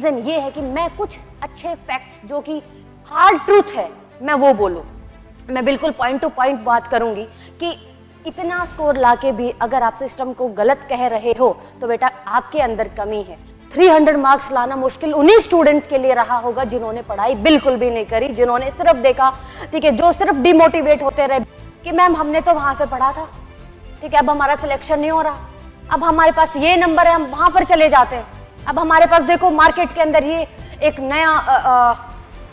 Reason ये है कि मैं कुछ अच्छे फैक्ट्स जो कि हार्ड ट्रूथ है मैं वो बोलूं। मैं बिल्कुल पॉइंट टू पॉइंट बात करूंगी कि इतना स्कोर लाके भी अगर आप सिस्टम को गलत कह रहे हो तो बेटा आपके अंदर कमी है। 300 मार्क्स लाना मुश्किल उन्हीं स्टूडेंट्स के लिए रहा होगा जिन्होंने पढ़ाई बिल्कुल भी नहीं करी, जिन्होंने सिर्फ देखा, ठीक है, जो सिर्फ डिमोटिवेट होते रहे कि मैम हमने तो वहां से पढ़ा था, ठीक है, अब हमारा सिलेक्शन नहीं हो रहा, अब हमारे पास ये नंबर है, हम वहां पर चले जाते हैं, अब हमारे पास देखो मार्केट के अंदर ये एक नया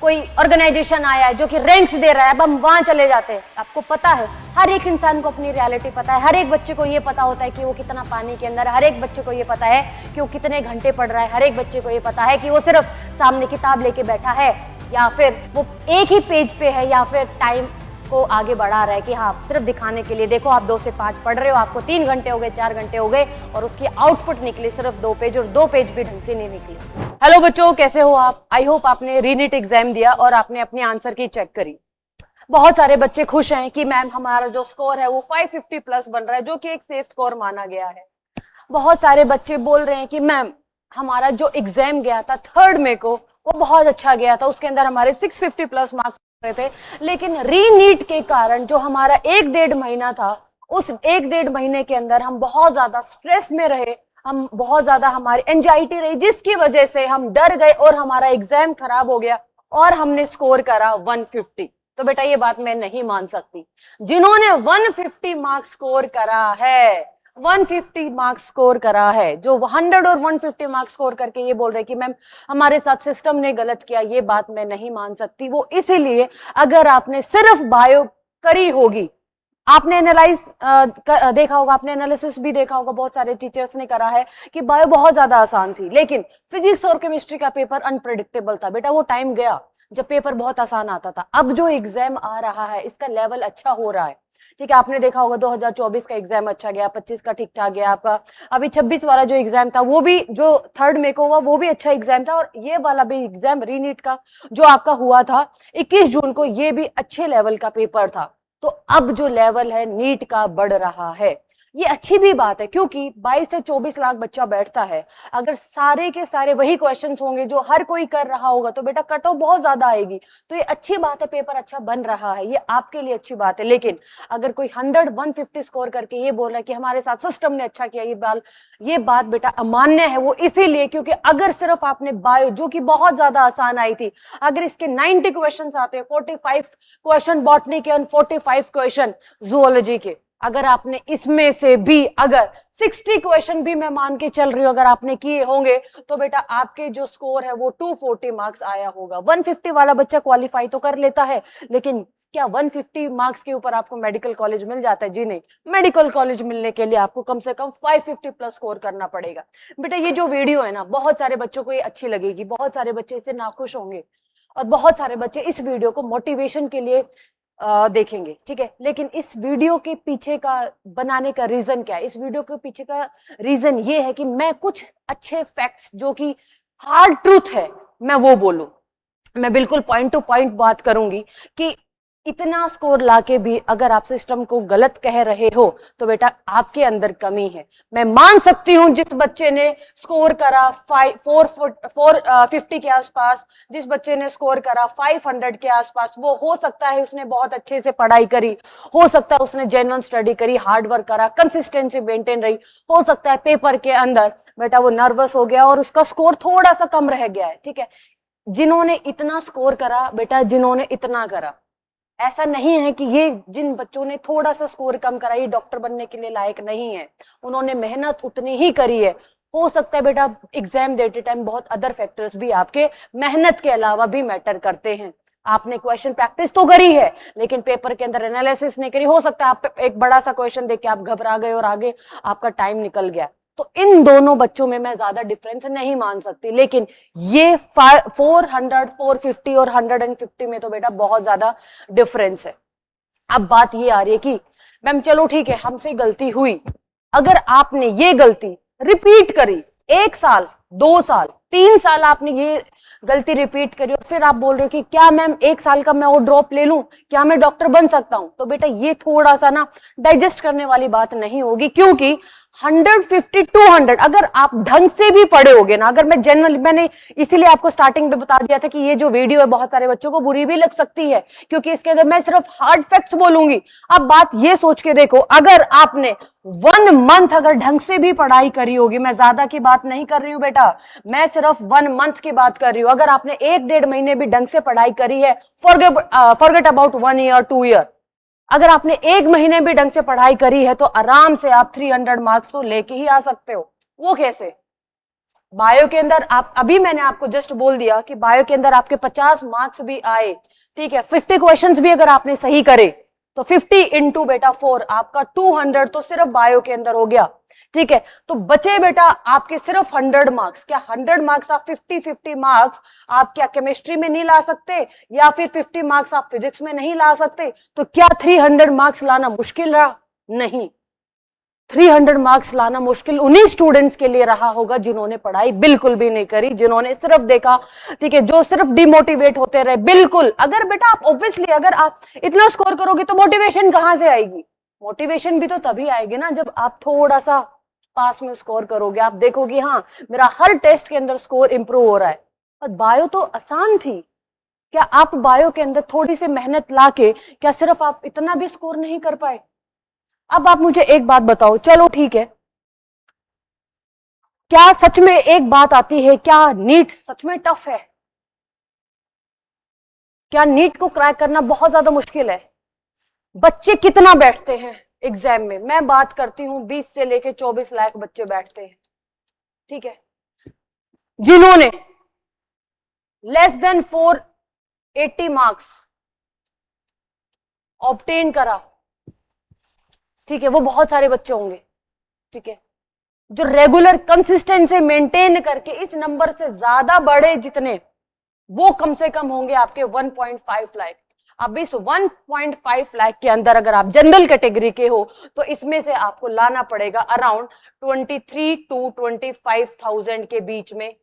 कोई ऑर्गेनाइजेशन आया है जो कि रैंक्स दे रहा है, अब हम वहां चले जाते हैं। आपको पता है हर एक इंसान को अपनी रियलिटी पता है, हर एक बच्चे को ये पता होता है कि वो कितना पानी के अंदर, हर एक बच्चे को ये पता है कि वो कितने घंटे पढ़ रहा है, हर एक बच्चे को ये पता है कि वो सिर्फ सामने किताब लेके बैठा है या फिर वो एक ही पेज पे है या फिर टाइम को आगे बढ़ा रहा है कि हाँ सिर्फ दिखाने के लिए देखो आप 2 से 5 पढ़ रहे हो, आपको 3 घंटे हो गए, 4 घंटे हो गए और उसकी आउटपुट निकली सिर्फ 2 पेज और 2 पेज भी ढंग से नहीं निकली। हेलो बच्चों, कैसे हो आप? आई होप आपने रीनीट एग्जाम दिया और आपने अपनी आंसर की चेक करी। बहुत सारे बच्चे खुश हैं कि मैम हमारा जो स्कोर है वो 550 प्लस बन रहा है, जो कि एक सेफ स्कोर माना गया है। बहुत सारे बच्चे बोल रहे हैं कि मैम हमारा जो एग्जाम गया था 3rd मई को वो बहुत अच्छा गया था, उसके अंदर हमारे 650 प्लस मार्क्स थे, लेकिन रीनीट के कारण जो हमारा 1-1.5 महीना था, उस 1-1.5 महीने के अंदर हम बहुत ज्यादा स्ट्रेस में रहे, हम बहुत ज्यादा हमारी एंजाइटी रही, जिसकी वजह से हम डर गए और हमारा एग्जाम खराब हो गया और हमने स्कोर करा 150। तो बेटा ये बात मैं नहीं मान सकती। जिन्होंने 150 मार्क्स स्कोर करा है, 150 मार्क्स स्कोर करा है, जो 100 और 150 मार्क्स स्कोर करके ये बोल रहे कि मैम हमारे साथ सिस्टम ने गलत किया, ये बात मैं नहीं मान सकती। वो इसीलिए अगर आपने सिर्फ बायो करी होगी, आपने एनालाइज देखा होगा, आपने एनालिसिस भी देखा होगा, बहुत सारे टीचर्स ने करा है कि बायो बहुत ज्यादा आसान थी, लेकिन फिजिक्स और केमिस्ट्री का पेपर अनप्रेडिक्टेबल था। बेटा वो टाइम गया जब पेपर बहुत आसान आता था। अब जो एग्जाम आ रहा है इसका लेवल अच्छा हो रहा है, ठीक है, आपने देखा होगा 2024 का एग्जाम अच्छा गया, 25 का ठीक ठाक गया आपका, अभी 26 वाला जो एग्जाम था वो भी जो 3rd मई को हुआ वो भी अच्छा एग्जाम था, और ये वाला भी एग्जाम रीनीट का जो आपका हुआ था 21 जून को, ये भी अच्छे लेवल का पेपर था। तो अब जो लेवल है नीट का बढ़ रहा है, ये अच्छी भी बात है, क्योंकि 22 से 24 लाख बच्चा बैठता है, अगर सारे के सारे वही क्वेश्चंस होंगे जो हर कोई कर रहा होगा तो बेटा कट ऑफ बहुत ज्यादा आएगी। तो ये अच्छी बात है, पेपर अच्छा बन रहा है, ये आपके लिए अच्छी बात है। लेकिन अगर कोई 100-150 स्कोर करके ये बोल रहा है कि हमारे साथ सिस्टम ने अच्छा किया, ये बात बेटा अमान्य है। वो इसीलिए क्योंकि अगर सिर्फ आपने बायो जो कि बहुत ज्यादा आसान आई थी, अगर इसके 90 क्वेश्चन आते हैं, 45 क्वेश्चन बॉटनी के और 45 क्वेश्चन जूलॉजी के, अगर आपने इसमें से भी अगर 60 क्वेश्चन भी मैं मान के चल रही हूं अगर आपने किए होंगे तो बेटा आपके जो स्कोर है वो 240 मार्क्स आया होगा। 150 वाला बच्चा क्वालिफाई तो कर लेता है, लेकिन क्या 150 मार्क्स के ऊपर आपको मेडिकल कॉलेज मिल जाता है? जी नहीं, मेडिकल कॉलेज मिलने के लिए आपको कम से कम 550 प्लस स्कोर करना पड़ेगा। बेटा ये जो वीडियो है ना, बहुत सारे बच्चों को ये अच्छी लगेगी, बहुत सारे बच्चे इससे नाखुश होंगे और बहुत सारे बच्चे इस वीडियो को मोटिवेशन के लिए देखेंगे, ठीक है। लेकिन इस वीडियो के पीछे का बनाने का रीजन क्या है? इस वीडियो के पीछे का रीजन ये है कि मैं कुछ अच्छे फैक्ट्स जो कि हार्ड ट्रूथ है मैं वो बोलूं। मैं बिल्कुल पॉइंट टू पॉइंट बात करूंगी कि इतना स्कोर लाके भी अगर आप सिस्टम को गलत कह रहे हो तो बेटा आपके अंदर कमी है। मैं मान सकती हूं जिस बच्चे ने स्कोर करा 450 के आसपास, जिस बच्चे ने स्कोर करा 500 के आसपास, वो हो सकता है उसने बहुत अच्छे से पढ़ाई करी, हो सकता है उसने जेन्युइन स्टडी करी, हार्ड वर्क करा, कंसिस्टेंसी मेंटेन रही, हो सकता है पेपर के अंदर बेटा वो नर्वस हो गया और उसका स्कोर थोड़ा सा कम रह गया है, ठीक है। जिन्होंने इतना स्कोर करा बेटा, जिन्होंने इतना करा, ऐसा नहीं है कि ये जिन बच्चों ने थोड़ा सा स्कोर कम करा ये डॉक्टर बनने के लिए लायक नहीं है, उन्होंने मेहनत उतनी ही करी है। हो सकता है बेटा एग्जाम देते टाइम बहुत अदर फैक्टर्स भी आपके मेहनत के अलावा भी मैटर करते हैं। आपने क्वेश्चन प्रैक्टिस तो करी है लेकिन पेपर के अंदर एनालिसिस नहीं करी, हो सकता है आप एक बड़ा सा क्वेश्चन देख के आप घबरा गए और आगे आपका टाइम निकल गया। तो इन दोनों बच्चों में मैं ज्यादा डिफरेंस नहीं मान सकती, लेकिन ये 400, 450 और 150 में तो बेटा बहुत ज्यादा डिफरेंस है। अब बात ये आ रही है कि मैम चलो ठीक है हमसे गलती हुई, अगर आपने ये गलती रिपीट करी 1 साल, 2 साल, 3 साल आपने ये गलती रिपीट करी और फिर आप बोल रहे हो कि क्या मैम 1 साल का मैं और ड्रॉप ले लूं, क्या मैं डॉक्टर बन सकता हूं, तो बेटा ये थोड़ा सा ना डाइजेस्ट करने वाली बात नहीं होगी, क्योंकि 150 200 अगर आप ढंग से भी पढ़े होगे ना, अगर मैं जनरल, मैंने इसीलिए आपको स्टार्टिंग में बता दिया था कि ये जो वीडियो है बहुत सारे बच्चों को बुरी भी लग सकती है, क्योंकि इसके अंदर मैं सिर्फ हार्ड फैक्ट्स बोलूंगी। अब बात ये सोच के देखो, अगर आपने 1 मंथ अगर ढंग से भी पढ़ाई करी होगी, मैं ज्यादा की बात नहीं कर रही हूं बेटा, मैं सिर्फ 1 मंथ की बात कर रही हूं, अगर आपने 1-1.5 महीने भी ढंग से पढ़ाई करी है, फॉरगेट अबाउट 1 ईयर 2 ईयर, अगर आपने 1 महीने भी ढंग से पढ़ाई करी है तो आराम से आप 300 मार्क्स तो लेके ही आ सकते हो। वो कैसे? बायो के अंदर आप, अभी मैंने आपको जस्ट बोल दिया कि बायो के अंदर आपके 50 मार्क्स भी आए, ठीक है, 50 क्वेश्चंस भी अगर आपने सही करे तो 50 इंटू बेटा 4 आपका 200 तो सिर्फ बायो के अंदर हो गया, ठीक है। तो बचे बेटा आपके सिर्फ 100 मार्क्स। क्या 100 मार्क्स आप 50-50 मार्क्स आप क्या केमिस्ट्री में नहीं ला सकते, या फिर 50 मार्क्स आप फिजिक्स में नहीं ला सकते? तो क्या 300 मार्क्स लाना मुश्किल रहा? नहीं, 300 मार्क्स लाना मुश्किल उन्हीं स्टूडेंट्स के लिए रहा होगा जिन्होंने पढ़ाई बिल्कुल भी नहीं करी, जिन्होंने सिर्फ देखा, ठीक है, जो सिर्फ डिमोटिवेट होते रहे। बिल्कुल, अगर बेटा आप ऑब्वियसली अगर आप इतना स्कोर करोगे तो मोटिवेशन कहां से आएगी? मोटिवेशन भी तो तभी आएगी ना जब आप थोड़ा सा पास में स्कोर करोगे, आप देखोगे हाँ मेरा हर टेस्ट के अंदर स्कोर इंप्रूव हो रहा है। और बायो तो आसान थी, क्या आप बायो के अंदर थोड़ी सी मेहनत लाके क्या सिर्फ आप इतना भी स्कोर नहीं कर पाए? अब आप मुझे एक बात बताओ, चलो ठीक है, क्या सच में एक बात आती है, क्या नीट सच में टफ है? क्या नीट को क्रैक करना बहुत ज्यादा मुश्किल है? बच्चे कितना बैठते हैं एग्जाम में? मैं बात करती हूं 20 से लेके 24 लाख बच्चे बैठते हैं, ठीक है, जिन्होंने लेस देन 480 मार्क्स ऑब्टेन करा, ठीक है, वो बहुत सारे बच्चे होंगे, ठीक है, जो रेगुलर कंसिस्टेंसी मेंटेन करके इस नंबर से ज्यादा बड़े जितने, वो कम से कम होंगे आपके 1.5 लाख। अब इस 1.5 लाख के अंदर अगर आप जनरल कैटेगरी के हो तो इसमें से आपको लाना पड़ेगा अराउंड 23 to 25,000 के बीच में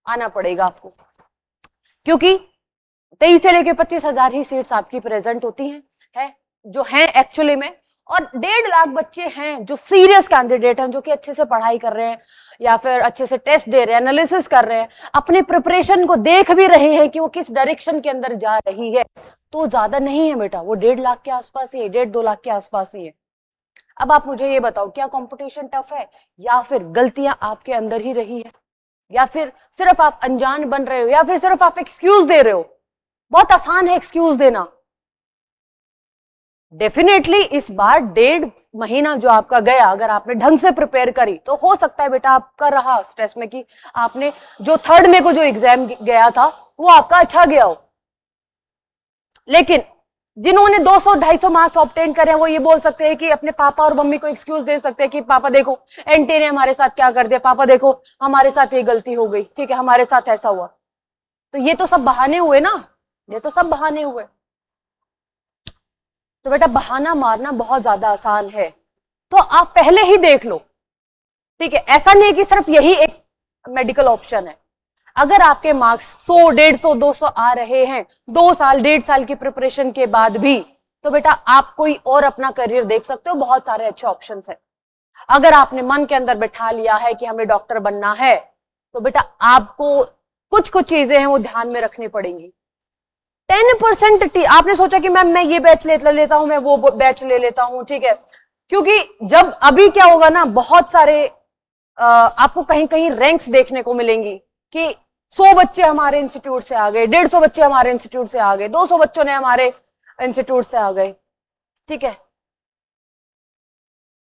आना पड़ेगा आपको, क्योंकि 23 से लेके 25,000 ही सीट्स आपकी प्रेजेंट होती हैं, जो हैं एक्चुअली में, और 1.5 लाख बच्चे हैं जो सीरियस कैंडिडेट हैं, जो कि अच्छे से पढ़ाई कर रहे हैं या फिर अच्छे से टेस्ट दे रहे हैं, एनालिसिस कर रहे हैं, अपने प्रिपरेशन को देख भी रहे हैं कि वो किस डायरेक्शन के अंदर जा रही है। तो ज्यादा नहीं है बेटा, वो 1.5 लाख के आसपास ही है, 1.5-2 लाख के आसपास ही है। अब आप मुझे ये बताओ, क्या कंपटीशन टफ है, या फिर गलतियां आपके अंदर ही रही है, या फिर सिर्फ आप अनजान बन रहे हो, या फिर सिर्फ आप एक्सक्यूज दे रहे हो? बहुत आसान है एक्सक्यूज देना। डेफिनेटली इस बार 1.5 महीना जो आपका गया, अगर आपने ढंग से प्रिपेयर करी तो हो सकता है बेटा आपका रहा स्ट्रेस में कि आपने जो 3rd में को जो एग्जाम गया था वो आपका अच्छा गया हो, लेकिन जिन्होंने 200-250 मार्क्स ऑब्टेन करे हैं वो ये बोल सकते हैं कि अपने पापा और मम्मी को एक्सक्यूज दे सकते हैं कि पापा देखो एनटी ने हमारे साथ क्या कर दिया, पापा देखो हमारे साथ ये गलती हो गई, ठीक है, हमारे साथ ऐसा हुआ। तो ये तो सब बहाने हुए ना, ये तो सब बहाने हुए। तो बेटा बहाना मारना बहुत ज्यादा आसान है, तो आप पहले ही देख लो, ठीक है, ऐसा नहीं है कि सिर्फ यही एक मेडिकल ऑप्शन है। अगर आपके मार्क्स 100, 150, 200 आ रहे हैं 2 साल 1.5 साल की प्रिपरेशन के बाद भी, तो बेटा आप कोई और अपना करियर देख सकते हो, बहुत सारे अच्छे ऑप्शंस हैं। अगर आपने मन के अंदर बैठा लिया है कि हमें डॉक्टर बनना है, तो बेटा आपको कुछ कुछ चीजें हैं वो ध्यान में रखनी पड़ेंगी। 10% आपने सोचा कि मैम मैं ये बैच ले लेता हूं, मैं वो बैच ले लेता हूं, ठीक है, क्योंकि जब अभी क्या होगा ना, बहुत सारे आपको कहीं कहीं रैंक्स देखने को मिलेंगी कि 100 बच्चे हमारे इंस्टीट्यूट से आ गए, 150 बच्चे हमारे इंस्टीट्यूट से आ गए, 200 बच्चों ने हमारे इंस्टीट्यूट से आ गए, ठीक है।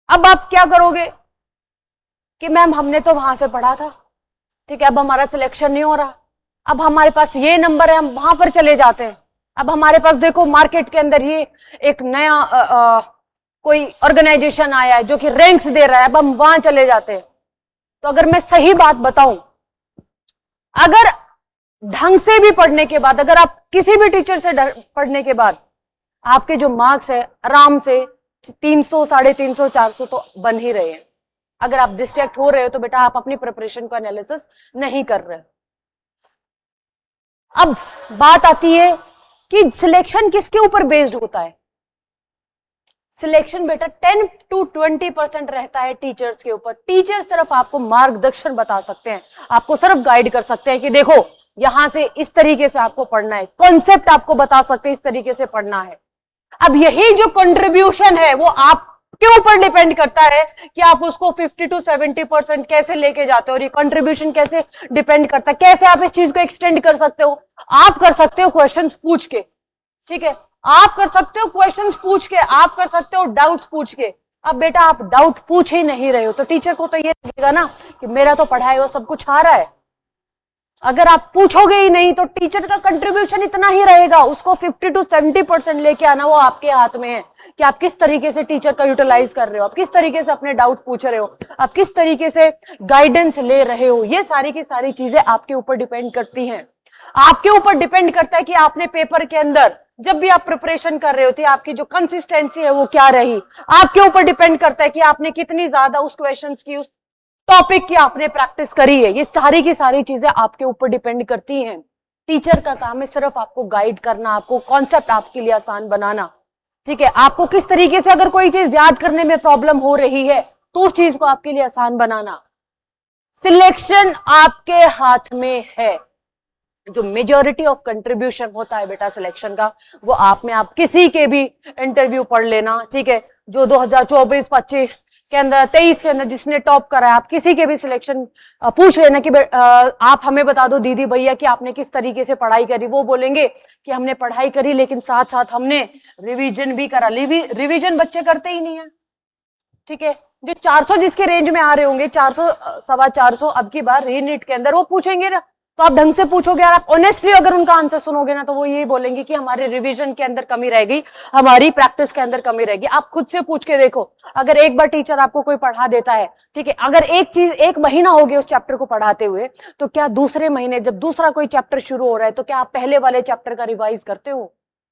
अब आप क्या करोगे कि मैम हमने तो वहां से पढ़ा था, ठीक है, अब हमारा सिलेक्शन नहीं हो रहा, अब हमारे पास ये नंबर है, हम वहां पर चले जाते हैं। अब हमारे पास देखो मार्केट के अंदर ये एक नया कोई ऑर्गेनाइजेशन आया है जो कि रैंक्स दे रहा है, अब हम वहां चले जाते हैं। तो अगर मैं सही बात बताऊं, अगर ढंग से भी पढ़ने के बाद, अगर आप किसी भी टीचर से पढ़ने के बाद आपके जो मार्क्स है आराम से 300, 350, 400 तो बन ही रहे हैं। अगर आप डिस्ट्रैक्ट हो रहे हो तो बेटा आप अपनी प्रिपरेशन को एनालिसिस नहीं कर रहे। अब बात आती है कि सिलेक्शन किसके ऊपर बेस्ड होता है? सिलेक्शन बेटा 10 to 20% रहता है टीचर्स के ऊपर। टीचर सिर्फ आपको मार्गदर्शन बता सकते हैं, आपको सिर्फ गाइड कर सकते हैं कि देखो यहां से इस तरीके से आपको पढ़ना है, कॉन्सेप्ट आपको बता सकते हैं इस तरीके से पढ़ना है। अब यही जो कंट्रीब्यूशन है वो आपके ऊपर डिपेंड करता है कि आप उसको 50 to 70% कैसे लेके जाते हो, और ये कंट्रीब्यूशन कैसे डिपेंड करता है, कैसे आप इस चीज को एक्सटेंड कर सकते हो। आप कर सकते हो क्वेश्चंस पूछ के, ठीक है, आप कर सकते हो क्वेश्चंस पूछ के, आप कर सकते हो डाउट्स पूछ के। अब बेटा आप डाउट पूछ ही नहीं रहे हो तो टीचर को तो ये लगेगा ना कि मेरा तो पढ़ाया हुआ सब कुछ आ रहा है। अगर आप पूछोगे ही नहीं तो टीचर का कंट्रीब्यूशन इतना ही रहेगा, उसको 50 to 70% लेके आना वो आपके हाथ में है कि आप किस तरीके से टीचर का यूटिलाइज कर रहे हो, आप किस तरीके से अपने डाउट पूछ रहे हो, आप किस तरीके से गाइडेंस ले रहे हो। ये सारी की सारी चीजें आपके ऊपर डिपेंड करती हैं। आपके ऊपर डिपेंड करता है कि आपने पेपर के अंदर जब भी आप प्रिपरेशन कर रहे होते आपकी जो कंसिस्टेंसी है वो क्या रही। आपके ऊपर डिपेंड करता है कि आपने कितनी ज्यादा उस क्वेश्चंस की, उस टॉपिक की आपने प्रैक्टिस करी है। ये सारी की सारी चीजें आपके ऊपर डिपेंड करती हैं। टीचर का काम है सिर्फ आपको गाइड करना, आपको कॉन्सेप्ट आपके लिए आसान बनाना, ठीक है। आपको किस तरीके से अगर कोई चीज याद करने में प्रॉब्लम हो रही है तो उस चीज को आपके लिए आसान बनाना। सिलेक्शन आपके हाथ में है। जो मेजॉरिटी ऑफ कंट्रीब्यूशन होता है बेटा सिलेक्शन का, वो आप में, आप किसी के भी इंटरव्यू पढ़ लेना, ठीक है, जो 2024-25 के अंदर, 23 के अंदर जिसने टॉप करा है, आप किसी के भी सिलेक्शन पूछ लेना कि आप हमें बता दो दीदी भैया कि आपने किस तरीके से पढ़ाई करी। वो बोलेंगे कि हमने पढ़ाई करी लेकिन साथ साथ हमने रिवीजन भी करा। रिवीजन बच्चे करते ही नहीं है, ठीक है। जो 400 जिसके रेंज में आ रहे होंगे, 400 450 अब की बार रीनीट के अंदर वो पूछेंगे ना, तो आप ढंग से पूछोगे और आप ऑनेस्टली अगर उनका आंसर सुनोगे ना तो वो यही बोलेंगे कि हमारे रिवीजन के अंदर कमी रह गई, हमारी प्रैक्टिस के अंदर कमी रहेगी। आप खुद से पूछ के देखो, अगर एक बार टीचर आपको कोई पढ़ा देता है, ठीक है, अगर एक चीज, एक महीना हो गया उस चैप्टर को पढ़ाते हुए, तो क्या दूसरे महीने जब दूसरा कोई चैप्टर शुरू हो रहा है तो क्या आप पहले वाले चैप्टर का रिवाइज करते हो?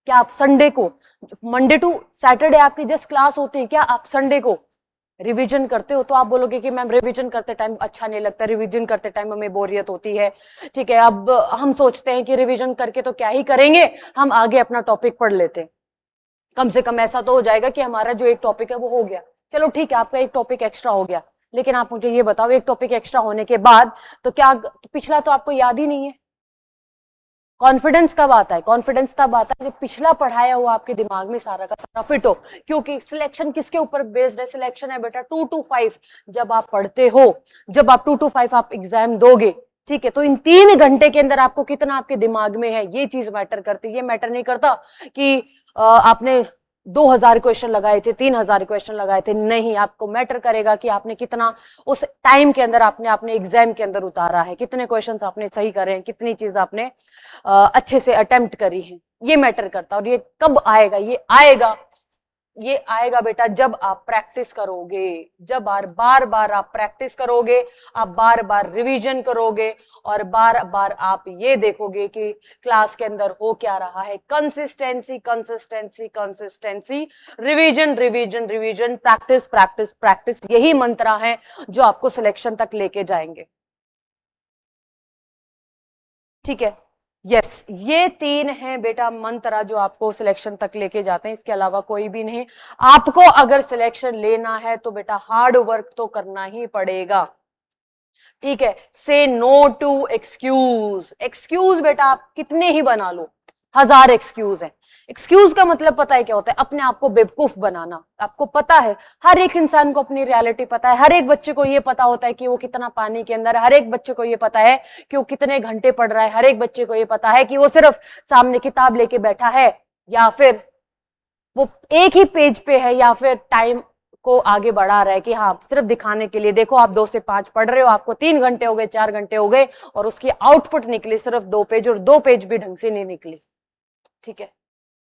क्या आप संडे को, मंडे टू सैटरडे आपकी जस्ट क्लास होती है, क्या आप संडे को रिवीजन करते हो? तो आप बोलोगे कि मैम रिवीजन करते टाइम अच्छा नहीं लगता, रिवीजन करते टाइम हमें बोरियत होती है, ठीक है। अब हम सोचते हैं कि रिवीजन करके तो क्या ही करेंगे, हम आगे अपना टॉपिक पढ़ लेते हैं, कम से कम ऐसा तो हो जाएगा कि हमारा जो एक टॉपिक है वो हो गया। चलो ठीक है, आपका एक टॉपिक एक्स्ट्रा हो गया, लेकिन आप मुझे ये बताओ एक टॉपिक एक्स्ट्रा होने के बाद तो क्या पिछला तो आपको याद ही नहीं है? कॉन्फिडेंस कब आता है? कॉन्फिडेंस तब आता है जब पिछला पढ़ाया हुआ आपके दिमाग में सारा का सारा फिट हो। क्योंकि सिलेक्शन किसके ऊपर बेस्ड है? सिलेक्शन है बेटा 2 to 5। जब आप पढ़ते हो, जब आप 2 to 5 आप एग्जाम दोगे, ठीक है, तो इन 3 घंटे के अंदर आपको कितना आपके दिमाग में है, ये चीज मैटर करती है। ये मैटर नहीं करता कि आपने 2000 क्वेश्चन लगाए थे, 3000 क्वेश्चन लगाए थे, नहीं, आपको मैटर करेगा कि आपने कितना उस टाइम के अंदर आपने अपने एग्जाम के अंदर उतारा है, कितने क्वेश्चंस आपने सही करे हैं, कितनी चीज आपने अच्छे से अटेम्प्ट करी है, ये मैटर करता है। और ये कब आएगा? ये आएगा बेटा जब आप प्रैक्टिस करोगे, जब बार बार आप प्रैक्टिस करोगे, आप बार बार रिवीजन करोगे और बार बार आप ये देखोगे कि क्लास के अंदर हो क्या रहा है। Consistency consistency consistency, revision revision revision, practice practice practice, यही मंत्र है जो आपको सिलेक्शन तक लेके जाएंगे, ठीक है। यस, ये 3 हैं बेटा मंत्र जो आपको सिलेक्शन तक लेके जाते हैं, इसके अलावा कोई भी नहीं। आपको अगर सिलेक्शन लेना है तो बेटा हार्ड वर्क तो करना ही पड़ेगा, ठीक है। से नो टू एक्सक्यूज। एक्सक्यूज बेटा आप कितने ही बना लो, 1000 एक्सक्यूज है। एक्सक्यूज का मतलब पता है क्या होता है? अपने आप को बेवकूफ बनाना। आपको पता है, हर एक इंसान को अपनी रियलिटी पता है, हर एक बच्चे को ये पता होता है कि वो कितना पानी के अंदर, हर एक बच्चे को ये पता है कि वो कितने घंटे पढ़ रहा है, हर एक बच्चे को ये पता है कि वो सिर्फ सामने किताब लेके बैठा है या फिर वो एक ही पेज पे है या फिर टाइम को आगे बढ़ा रहा है कि हाँ सिर्फ दिखाने के लिए। देखो आप 2 से 5 पढ़ रहे हो, आपको 3 घंटे हो गए, 4 घंटे हो गए और उसकी आउटपुट निकली सिर्फ 2 पेज, और 2 पेज भी ढंग से नहीं निकली, ठीक है।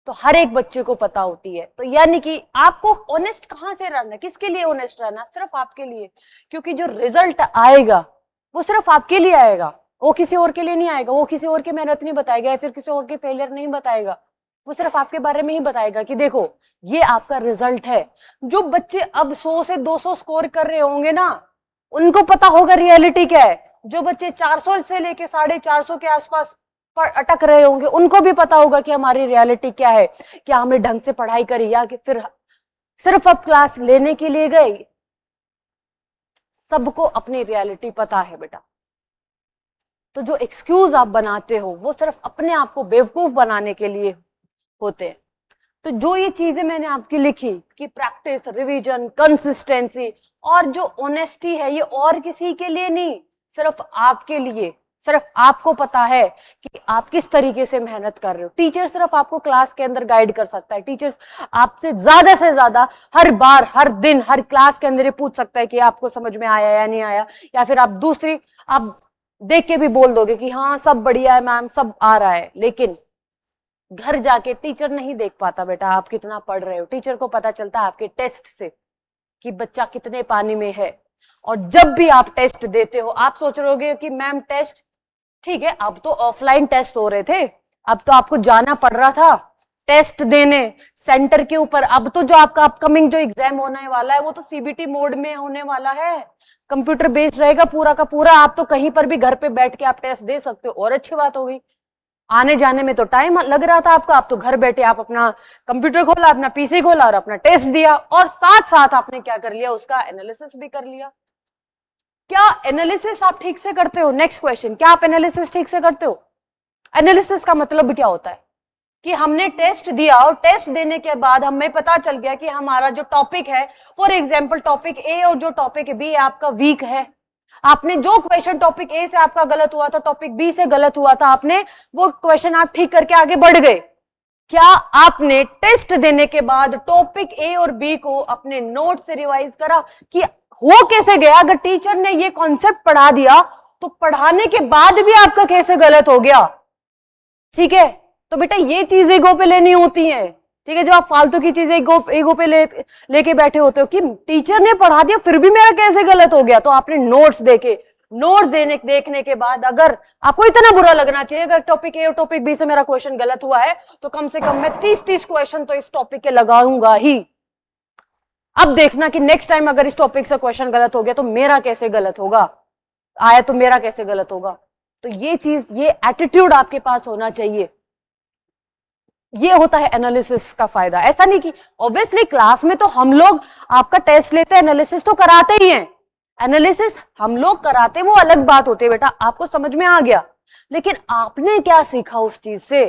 तो हर एक बच्चे को पता होती है। तो यानी कि आपको ऑनेस्ट कहां से रहना, किसके लिए ऑनेस्ट रहना? सिर्फ आपके लिए। क्योंकि जो रिजल्ट आएगा वो सिर्फ आपके लिए आएगा, वो किसी और के लिए नहीं आएगा, वो किसी और की मेहनत नहीं बताएगा या फिर किसी और के फेलियर नहीं बताएगा, वो सिर्फ आपके बारे में ही बताएगा कि देखो ये आपका रिजल्ट है। जो बच्चे अब 100 से 200 स्कोर कर रहे होंगे ना, उनको पता होगा रियलिटी क्या है। जो बच्चे 400 से लेके 450 के आसपास पर अटक रहे होंगे, उनको भी पता होगा कि हमारी रियलिटी क्या है, क्या हमने ढंग से पढ़ाई करी या कि फिर सिर्फ अब क्लास लेने के लिए गए। सबको अपनी रियलिटी पता है बेटा, तो जो एक्सक्यूज आप बनाते हो वो सिर्फ अपने आप को बेवकूफ बनाने के लिए होते हैं। तो जो ये चीजें मैंने आपकी लिखी कि प्रैक्टिस, रिवीजन, कंसिस्टेंसी और जो ऑनेस्टी है, ये और किसी के लिए नहीं, सिर्फ आपके लिए। सिर्फ आपको पता है कि आप किस तरीके से मेहनत कर रहे हो। टीचर सिर्फ आपको क्लास के अंदर गाइड कर सकता है। टीचर्स आपसे से ज्यादा हर बार, हर दिन, हर क्लास के अंदर ये पूछ सकता है कि आपको समझ में आया या नहीं आया, या फिर आप देख के भी बोल दोगे कि हाँ सब बढ़िया है मैम, सब आ रहा है। लेकिन घर जाके टीचर नहीं देख पाता बेटा आप कितना पढ़ रहे हो। टीचर को पता चलता है आपके टेस्ट से कि बच्चा कितने पानी में है। और जब भी आप टेस्ट देते हो, आप सोच रहे होगे कि मैम टेस्ट ठीक है, अब तो ऑफलाइन टेस्ट हो रहे थे, अब तो आपको जाना पड़ रहा था टेस्ट देने सेंटर के ऊपर। अब तो जो आपका अपकमिंग जो एग्जाम होने वाला है वो तो सीबीटी मोड में होने वाला है, कंप्यूटर बेस्ड रहेगा पूरा का पूरा। आप तो कहीं पर भी घर पे बैठ के आप टेस्ट दे सकते हो, और अच्छी बात हो गई। आने जाने में तो टाइम लग रहा था आपका, आप तो घर बैठे आप अपना कंप्यूटर खोला, अपना पीसी खोला और अपना टेस्ट दिया, और साथ साथ आपने क्या कर लिया, उसका एनालिसिस भी कर लिया। क्या एनालिसिस आप ठीक से करते हो? नेक्स्ट क्वेश्चन, क्या आप एनालिसिस ठीक से करते हो? एनालिसिस का मतलब क्या होता है कि हमने टेस्ट दिया और टेस्ट देने के बाद हमें पता चल गया कि हमारा जो टॉपिक है, फॉर एग्जांपल टॉपिक ए और जो टॉपिक बी आपका वीक है। आपने जो क्वेश्चन टॉपिक ए से आपका गलत हुआ था, टॉपिक बी से गलत हुआ था, आपने वो क्वेश्चन आप ठीक करके आगे बढ़ गए। क्या आपने टेस्ट देने के बाद टॉपिक ए और बी को अपने नोट से रिवाइज करा कि हो कैसे गया? अगर टीचर ने ये कॉन्सेप्ट पढ़ा दिया तो पढ़ाने के बाद भी आपका कैसे गलत हो गया? ठीक है, तो बेटा ये चीज ईगो पे लेनी होती है। ठीक है, जो आप फालतू की चीजें ईगो पे लेके बैठे होते हो कि टीचर ने पढ़ा दिया फिर भी मेरा कैसे गलत हो गया। तो आपने नोट्स देखने के बाद अगर आपको इतना बुरा लगना चाहिए अगर टॉपिक ए और टॉपिक बी से मेरा क्वेश्चन गलत हुआ है, तो कम से कम मैं 30 क्वेश्चन तो इस टॉपिक के लगाऊंगा ही। अब देखना कि नेक्स्ट टाइम अगर इस टॉपिक से क्वेश्चन गलत हो गया तो मेरा कैसे गलत होगा, आया तो मेरा कैसे गलत होगा। तो ये चीज, ये एटीट्यूड आपके पास होना चाहिए। ये होता है एनालिसिस का फायदा। ऐसा नहीं कि ऑब्वियसली क्लास में तो हम लोग आपका टेस्ट लेते हैं, एनालिसिस तो कराते ही हैं। एनालिसिस हम लोग कराते, वो अलग बात होती है बेटा, आपको समझ में आ गया। लेकिन आपने क्या सीखा उस चीज से?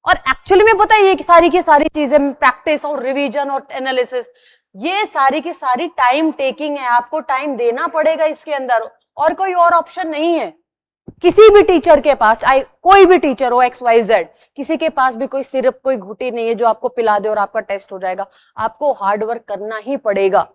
और एक्चुअली में पता है ये सारी की सारी चीजें, प्रैक्टिस और रिवीजन और एनालिसिस, ये सारी की सारी टाइम टेकिंग है। आपको टाइम देना पड़ेगा इसके अंदर, और कोई और ऑप्शन नहीं है। किसी भी टीचर के पास, कोई भी टीचर हो XYZ, किसी के पास भी कोई सिर्फ कोई घुटी नहीं है जो आपको पिला दे और आपका टेस्ट हो जाएगा। आपको हार्ड वर्क करना ही पड़ेगा।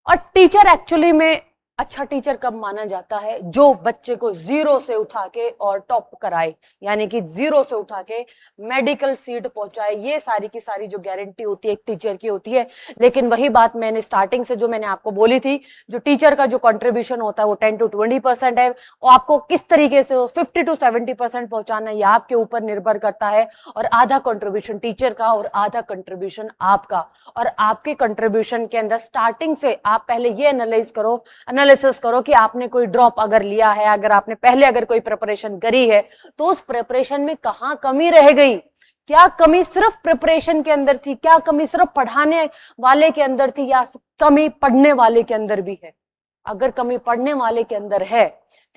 और टीचर एक्चुअली में अच्छा टीचर कब माना जाता है? जो बच्चे को जीरो से उठा के और टॉप कराए, यानी कि जीरो से उठा के मेडिकल सीट पहुंचाए। ये सारी की सारी जो गारंटी होती है एक टीचर की होती है। लेकिन वही बात मैंने स्टार्टिंग से जो मैंने आपको बोली थी, जो टीचर का जो कंट्रीब्यूशन होता है वो 10 to 20% है। और आपको किस तरीके से 50 to 70% पहुंचाना है, ये आपके ऊपर निर्भर करता है। और आधा कंट्रीब्यूशन टीचर का और आधा कंट्रीब्यूशन आपका। और आपके कंट्रीब्यूशन के अंदर स्टार्टिंग से आप पहले ये एनालिसिस करो कि आपने कोई ड्रॉप अगर लिया है, अगर आपने पहले अगर कोई प्रिपरेशन करी है, तो उस प्रिपरेशन में कहां कमी रह गई। क्या कमी सिर्फ प्रिपरेशन के अंदर थी? क्या कमी सिर्फ पढ़ाने वाले के अंदर थी, या कमी पढ़ने वाले के अंदर भी है? अगर कमी पढ़ने वाले के अंदर है,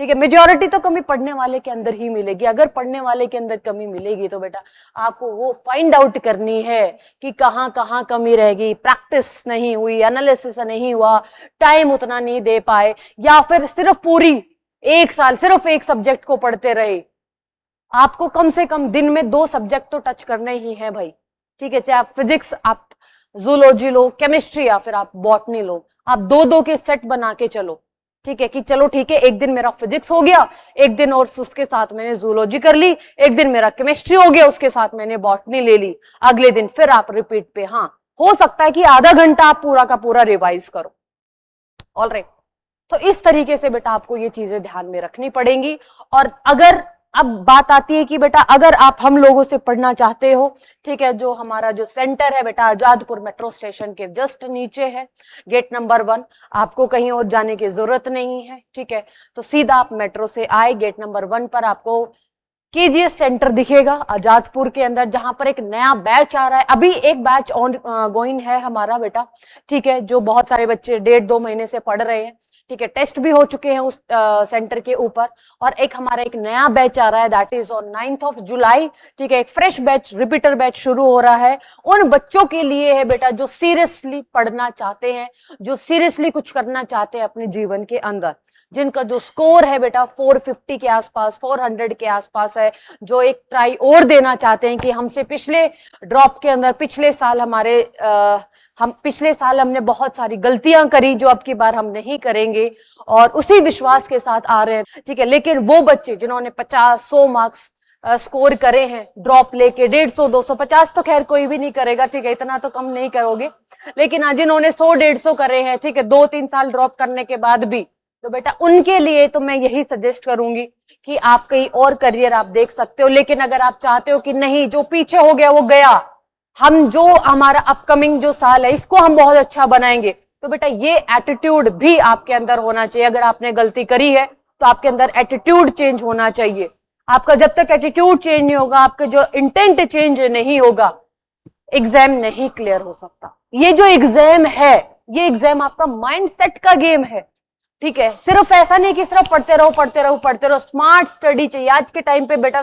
ठीक है, मेजॉरिटी तो कमी पढ़ने वाले के अंदर ही मिलेगी। अगर पढ़ने वाले के अंदर कमी मिलेगी तो बेटा आपको वो फाइंड आउट करनी है कि कहां कहां कमी रहेगी। प्रैक्टिस नहीं हुई, एनालिसिस नहीं हुआ, टाइम उतना नहीं दे पाए, या फिर सिर्फ पूरी एक साल सिर्फ एक सब्जेक्ट को पढ़ते रहे। आपको कम से कम दिन में 2 सब्जेक्ट तो टच करने ही है भाई। ठीक है, चाहे आप फिजिक्स, आप जूलॉजी लो, केमिस्ट्री, या फिर आप बॉटनी लो, आप 2-2 के सेट बना के चलो। ठीक है, कि चलो ठीक है, एक दिन मेरा फिजिक्स हो गया, एक दिन और उसके साथ मैंने जूलॉजी कर ली, एक दिन मेरा केमिस्ट्री हो गया, उसके साथ मैंने बॉटनी ले ली, अगले दिन फिर आप रिपीट पे। हाँ, हो सकता है कि आधा घंटा आप पूरा का पूरा रिवाइज करो। ऑलराइट, तो इस तरीके से बेटा आपको ये चीजें ध्यान में रखनी पड़ेंगी। और अगर अब बात आती है कि बेटा अगर आप हम लोगों से पढ़ना चाहते हो, ठीक है, जो हमारा जो सेंटर है बेटा आजादपुर मेट्रो स्टेशन के जस्ट नीचे है, गेट नंबर 1, आपको कहीं और जाने की जरूरत नहीं है। ठीक है, तो सीधा आप मेट्रो से आए, गेट नंबर 1 पर आपको KGS सेंटर दिखेगा आजादपुर के अंदर, जहां पर एक नया बैच आ रहा है। अभी एक बैच ऑन गोइंग है हमारा बेटा, ठीक है, जो बहुत सारे बच्चे 1.5-2 महीने से पढ़ रहे हैं, ठीक है, टेस्ट भी हो चुके हैं उस सेंटर के ऊपर। और एक हमारा एक नया बैच आ रहा है, that is on 9th of July, ठीक है, एक फ्रेश बैच, रिपीटर बैच शुरू हो रहा है। उन बच्चों के लिए है बेटा जो सीरियसली पढ़ना चाहते हैं, जो सीरियसली कुछ करना चाहते हैं अपने जीवन के अंदर, जिनका जो स्कोर है बेटा 450 के आसपास, 400 के आसपास है, जो एक ट्राई और देना चाहते हैं कि हमसे पिछले ड्रॉप के अंदर, पिछले साल पिछले साल हमने बहुत सारी गलतियां करी जो अब की बार हम नहीं करेंगे, और उसी विश्वास के साथ आ रहे हैं, ठीक है। लेकिन वो बच्चे जिन्होंने 50-100 मार्क्स स्कोर करे हैं ड्रॉप लेके, 150-250 तो खैर कोई भी नहीं करेगा, ठीक है, इतना तो कम नहीं करोगे, लेकिन आज जिन्होंने 100-150 करे हैं, ठीक है, 2-3 साल ड्रॉप करने के बाद भी, तो बेटा उनके लिए तो मैं यही सजेस्ट करूंगी कि आप कहीं और करियर आप देख सकते हो। लेकिन अगर आप चाहते हो कि नहीं, जो पीछे हो गया वो गया, हम जो हमारा अपकमिंग जो साल है इसको हम बहुत अच्छा बनाएंगे, तो बेटा ये एटीट्यूड भी आपके अंदर होना चाहिए। अगर आपने गलती करी है तो आपके अंदर एटीट्यूड चेंज होना चाहिए। आपका जब तक एटीट्यूड चेंज नहीं होगा, आपका जो इंटेंट चेंज नहीं होगा, एग्जाम नहीं क्लियर हो सकता। ये जो एग्जाम है, ये एग्जाम आपका माइंडसेट का गेम है, ठीक है। सिर्फ ऐसा नहीं कि सिर्फ पढ़ते रहो पढ़ते रहो पढ़ते रहो, स्मार्ट स्टडी चाहिए। आज के टाइम पे बेटा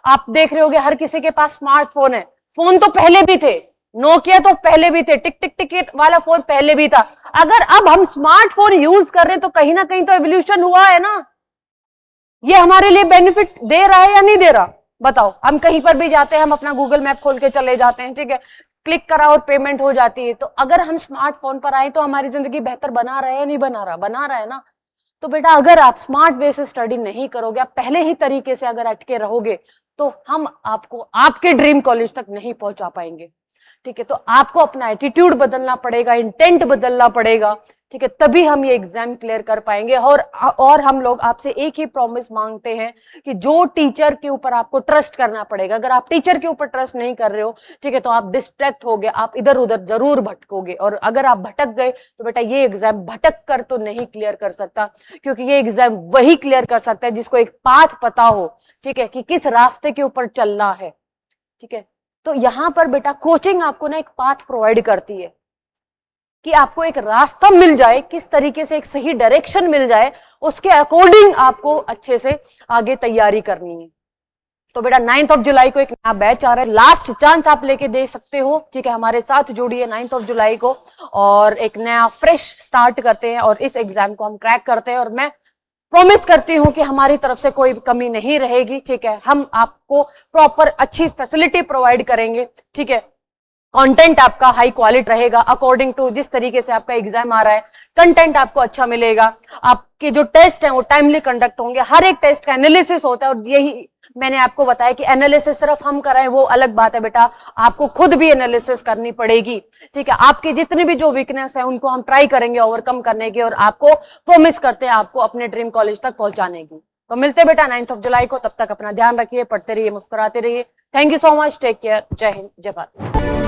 आप देख रहे होगे हर किसी के पास स्मार्टफोन है। फोन तो पहले भी थे, नोकिया तो पहले भी थे, टिक टिक टिक वाला फोन पहले भी था। अगर अब हम स्मार्टफोन यूज कर रहे हैं तो कहीं ना कहीं तो एवोल्यूशन हुआ है ना। ये हमारे लिए बेनिफिट दे रहा है या नहीं दे रहा, बताओ। हम कहीं पर भी जाते हैं, हम अपना गूगल मैप खोल के चले जाते हैं, ठीक है, क्लिक करा और पेमेंट हो जाती है। तो अगर हम स्मार्टफोन पर आए तो हमारी जिंदगी बेहतर बना रहा है या नहीं बना रहा, बना रहा है ना। तो बेटा अगर आप स्मार्ट वे से स्टडी नहीं करोगे, आप पहले ही तरीके से अगर अटके रहोगे, तो हम आपको आपके ड्रीम कॉलेज तक नहीं पहुंचा पाएंगे, ठीक है। तो आपको अपना एटीट्यूड बदलना पड़ेगा, इंटेंट बदलना पड़ेगा, ठीक है, तभी हम ये एग्जाम क्लियर कर पाएंगे। और हम लोग आपसे एक ही प्रॉमिस मांगते हैं कि जो टीचर के ऊपर आपको ट्रस्ट करना पड़ेगा। अगर आप टीचर के ऊपर ट्रस्ट नहीं कर रहे हो, ठीक है, तो आप डिस्ट्रैक्ट हो गए, आप इधर उधर जरूर भटकोगे। और अगर आप भटक गए तो बेटा ये एग्जाम भटक कर तो नहीं क्लियर कर सकता, क्योंकि ये एग्जाम वही क्लियर कर सकता है जिसको एक पाथ पता हो, ठीक है, कि किस रास्ते के ऊपर चलना है, ठीक है। तो यहां पर बेटा कोचिंग आपको ना एक पाथ प्रोवाइड करती है कि आपको एक रास्ता मिल जाए, किस तरीके से एक सही डायरेक्शन मिल जाए, उसके अकॉर्डिंग आपको अच्छे से आगे तैयारी करनी है। तो बेटा 9th of July को एक नया बैच आ रहा है, लास्ट चांस आप लेके दे सकते हो, ठीक है। हमारे साथ जोड़िए 9th of July को, और एक नया फ्रेश स्टार्ट करते हैं और इस एग्जाम को हम क्रैक करते हैं। और मैं प्रॉमिस करती हूं कि हमारी तरफ से कोई कमी नहीं रहेगी, ठीक है। हम आपको प्रॉपर अच्छी फैसिलिटी प्रोवाइड करेंगे, ठीक है। कंटेंट आपका हाई क्वालिटी रहेगा, अकॉर्डिंग टू जिस तरीके से आपका एग्जाम आ रहा है, कंटेंट आपको अच्छा मिलेगा। आपके जो टेस्ट हैं वो टाइमली कंडक्ट होंगे, हर एक टेस्ट का एनालिसिस होता है। और यही मैंने आपको बताया कि एनालिसिस सिर्फ हम कराएं वो अलग बात है बेटा, आपको खुद भी एनालिसिस करनी पड़ेगी, ठीक है। आपकी जितनी भी जो वीकनेस है उनको हम ट्राई करेंगे ओवरकम करने की, और आपको प्रॉमिस करते हैं आपको अपने ड्रीम कॉलेज तक पहुंचाने की। तो मिलते हैं बेटा 9th of July को, तब तक अपना ध्यान रखिए, पढ़ते रहिए, मुस्कुराते रहिए। Thank you so much, take care, जय हिंद, जय भारत।